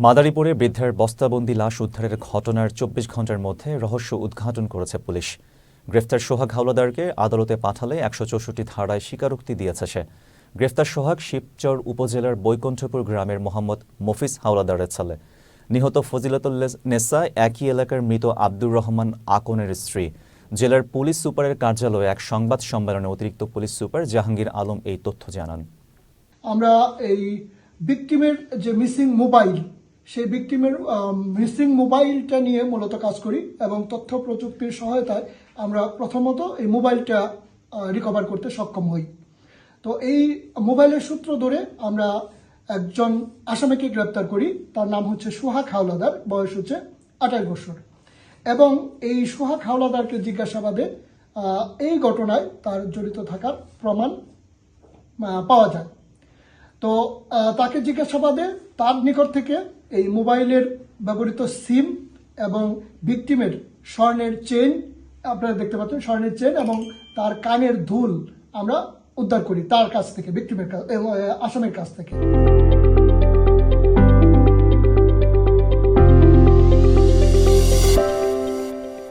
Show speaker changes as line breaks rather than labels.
মাদারীপুরে বৃদ্ধের বস্তাবন্দি লাশ উদ্ধারের ঘটনার ২৪ ঘণ্টার মধ্যে রহস্য উদ্ঘাটন করেছে পুলিশ। গ্রেফতার সোহাগ হাওলাদারকে আদালতে পাঠালে ১৬৪ ধারায় স্বীকারোক্তি দিয়েছে সে। গ্রেফতার সোহাগ শিবচর উপজেলার বৈকুণ্ঠপুর গ্রামের মোহাম্মদ মফিজ হাওলাদারের ছেলে। নিহত ফজিলাতুন্নেসা একই এলাকার মৃত আব্দুর রহমান আকনের স্ত্রী। জেলার পুলিশ সুপারের কার্যালয়ে এক সংবাদ সম্মেলনে অতিরিক্ত পুলিশ সুপার জাহাঙ্গীর আলম এই তথ্য জানান।
আমরা এই ভিকটিমের যে মিসিং মোবাইল, সেই ভিকটিমের মিসিং মোবাইলটা নিয়ে মূলত কাজ করি এবং তথ্য প্রযুক্তির সহায়তায় আমরা প্রথমত এই মোবাইলটা রিকভার করতে সক্ষম হই। তো এই মোবাইলের সূত্র ধরে আমরা একজন আসামিকে গ্রেপ্তার করি। তার নাম হচ্ছে সোহাগ হাওলাদার, বয়স হচ্ছে ২৮ বছর। এবং এই সোহাগ হাওলাদারকে জিজ্ঞাসাবাদে এই ঘটনায় তার জড়িত থাকার প্রমাণ পাওয়া যায়। তো তাকে জিজ্ঞাসাবাদে তার নিকট থেকে এই মোবাইলের ব্যবহৃত সিম এবং ভিকটিমের স্বর্ণের চেন, আপনারা দেখতে পাচ্ছেন স্বর্ণের চেন এবং তার কানের দুল আমরা উদ্ধার করি তার কাছ থেকে, ভিকটিমের আসামির কাছ থেকে।